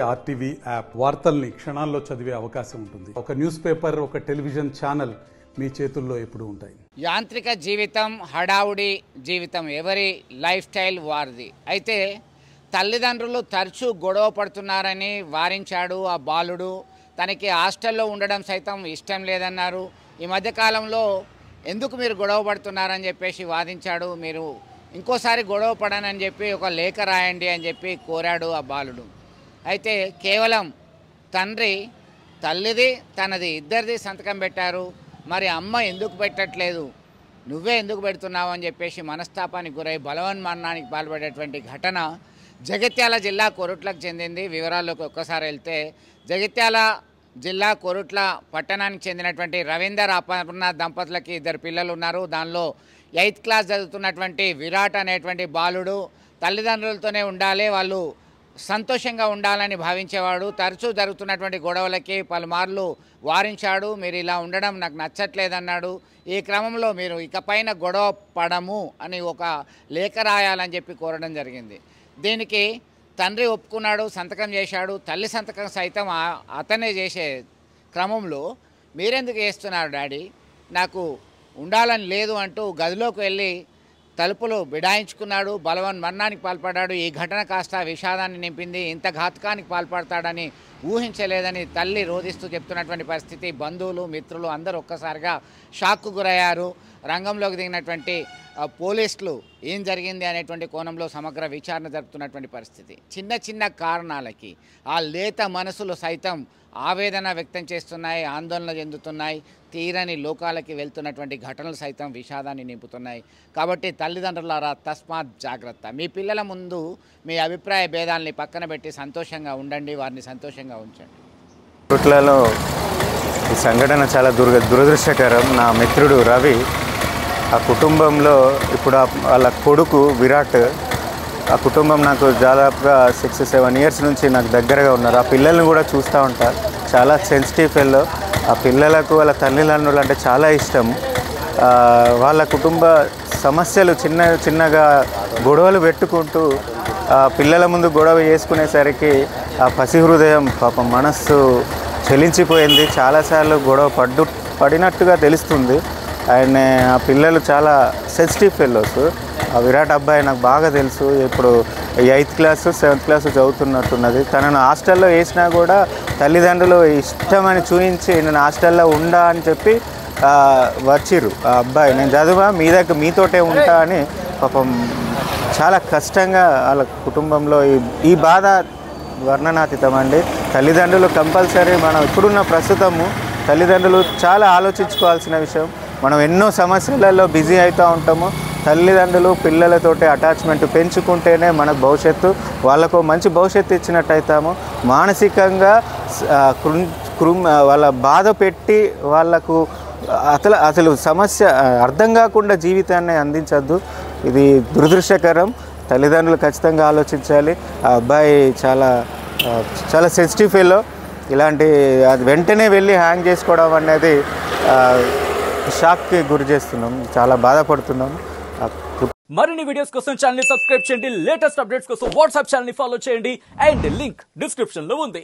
RTV app వార్తల్ని క్షణాల్లో చదివే అవకాశం ఉంటుంది. ఒక న్యూస్ పేపర్, ఒక టెలివిజన్ ఛానల్ మీ చేతుల్లో ఎప్పుడు ఉంటాయి. యాంత్రిక జీవితం, హడావుడి జీవితం, ఎవరి లైఫ్ స్టైల్ వారిది. అయితే తల్లిదండ్రులు తరచూ గొడవ పడుతున్నారని వారించాడు ఆ బాలుడు. తనకి హాస్టల్లో ఉండడం సైతం ఇష్టం లేదన్నారు. ఈ మధ్యకాలంలో ఎందుకు మీరు గొడవ పడుతున్నారని చెప్పేసి వాదించాడు. మీరు ఇంకోసారి గొడవ పడనని చెప్పి ఒక లేఖ రాయండి అని చెప్పి కోరాడు ఆ బాలుడు. అయితే కేవలం తండ్రి, తల్లిది, తనది ఇద్దరిది సంతకం పెట్టారు. మరి అమ్మ ఎందుకు పెట్టట్లేదు, నువ్వే ఎందుకు పెడుతున్నావు అని చెప్పేసి మనస్తాపానికి గురై బలవన్మరణానికి పాల్పడేటువంటి ఘటన జగిత్యాల జిల్లా కొరుట్లకు చెందింది. వివరాల్లోకి ఒక్కసారి వెళ్తే, జగిత్యాల జిల్లా కొరుట్ల పట్టణానికి చెందినటువంటి రవీందర్ అపర్ణ దంపతులకి ఇద్దరు పిల్లలు ఉన్నారు. దానిలో 8th క్లాస్ చదువుతున్నటువంటి విరాట్ అనేటువంటి బాలుడు తల్లిదండ్రులతోనే ఉండాలి, వాళ్ళు సంతోషంగా ఉండాలని భావించేవాడు. తరచూ జరుగుతున్నటువంటి గొడవలకి పలుమార్లు వారించాడు. మీరు ఇలా ఉండడం నాకు నచ్చట్లేదన్నాడు. ఈ క్రమంలో మీరు ఇకపైన గొడవ పడము అని ఒక లేఖ రాయాలని చెప్పి కోరడం జరిగింది. దీనికి తండ్రి ఒప్పుకున్నాడు, సంతకం చేశాడు. తల్లి సంతకం సైతం అతనే చేసే క్రమంలో మీరెందుకు చేస్తున్నారు డాడీ, నాకు ఉండాలని లేదు అంటూ గదిలోకి వెళ్ళి తలుపులు బిడాయించుకున్నాడు. బలవన్మరణానికి పాల్పడ్డాడు. ఈ ఘటన కాస్త విషాదాన్ని నింపింది. ఇంత ఘాతకానికి పాల్పడతాడని ఊహించలేదని తల్లి రోధిస్తూ చెప్తున్నటువంటి పరిస్థితి. బంధువులు, మిత్రులు అందరూ ఒక్కసారిగా షాక్కు గురయ్యారు. రంగంలోకి దిగినటువంటి పోలీసులు ఏం జరిగింది అనేటువంటి కోణంలో సమగ్ర విచారణ జరుపుతున్నటువంటి పరిస్థితి. చిన్న చిన్న కారణాలకి ఆ లేత మనసులు సైతం ఆవేదన వ్యక్తం చేస్తున్నాయి, ఆందోళన చెందుతున్నాయి. తీరని లోకాలకి వెళ్తున్నటువంటి ఘటనలు సైతం విషాదాన్ని నింపుతున్నాయి. కాబట్టి తల్లిదండ్రులారా, తస్మాత్ జాగ్రత్త. మీ పిల్లల ముందు మీ అభిప్రాయ భేదాలని పక్కన పెట్టి సంతోషంగా ఉండండి, వారిని సంతోషంగా ఉంచండి. కొరుట్లలో ఈ సంఘటన చాలా దురదృష్టకరం. నా మిత్రుడు రవి, ఆ కుటుంబంలో ఇప్పుడు వాళ్ళ కొడుకు విరాట్, ఆ కుటుంబం నాకు దాదాపుగా 6-7 ఇయర్స్ నుంచి నాకు దగ్గరగా ఉన్నారు. ఆ పిల్లల్ని కూడా చూస్తూ ఉంటారు. చాలా సెన్సిటివ్ ఫెల్లో. ఆ పిల్లలకు వాళ్ళ తల్లిదండ్రులు అంటే చాలా ఇష్టం. వాళ్ళ కుటుంబ సమస్యలు చిన్నగా గొడవలు పెట్టుకుంటూ పిల్లల ముందు గొడవ చేసుకునేసరికి ఆ పసి హృదయం పాపం మనస్సు చెలించిపోయింది. చాలాసార్లు గొడవ పడినట్టుగా తెలుస్తుంది. ఆయన ఆ పిల్లలు చాలా సెన్సిటివ్ ఫెల్లోస్. ఆ విరాట్ అబ్బాయి నాకు బాగా తెలుసు. ఇప్పుడు 8th క్లాస్ 7th క్లాస్ చదువుతున్నట్టున్నది. తనను హాస్టల్లో వేసినా కూడా తల్లిదండ్రులు ఇష్టమని చూపించి నేను హాస్టల్లో ఉండా అని చెప్పి వచ్చిర్రు. ఆ అబ్బాయి నేను చదువా మీతోటే ఉంటా అని పాపం చాలా కష్టంగా వాళ్ళ కుటుంబంలో ఈ బాధ వర్ణనాతీతం అండి. తల్లిదండ్రులు కంపల్సరీ మనం ఇప్పుడున్న ప్రస్తుతము తల్లిదండ్రులు చాలా ఆలోచించుకోవాల్సిన విషయం. మనం ఎన్నో సమస్యలలో బిజీ అవుతూ ఉంటాము. తల్లిదండ్రులు పిల్లలతోటి అటాచ్మెంట్ పెంచుకుంటేనే మనకు భవిష్యత్తు, వాళ్ళకు మంచి భవిష్యత్తు ఇచ్చినట్టు అవుతాము. మానసికంగా వాళ్ళ బాధ పెట్టి వాళ్ళకు అసలు సమస్య అర్థం కాకుండా జీవితాన్ని అందించద్దు. ఇది దురదృష్టకరం. తల్లిదండ్రులు ఖచ్చితంగా ఆలోచించాలి. ఆ అబ్బాయి చాలా సెన్సిటివ్ ఫీల్లో. ఇలాంటి వెంటనే వెళ్ళి హ్యాంగ్ చేసుకోవడం అనేది షాక్కి గురి చేస్తున్నాం. చాలా బాధపడుతున్నాం. మరిన్ని వీడియోస్ కోసం ఛానల్ ని సబ్స్క్రైబ్ చేయండి. లేటెస్ట్ అప్డేట్స్ కోసం వాట్సాప్ ఛానల్ ని ఫాలో చేయండి. అండ్ లింక్ డిస్క్రిప్షన్ లో ఉంది.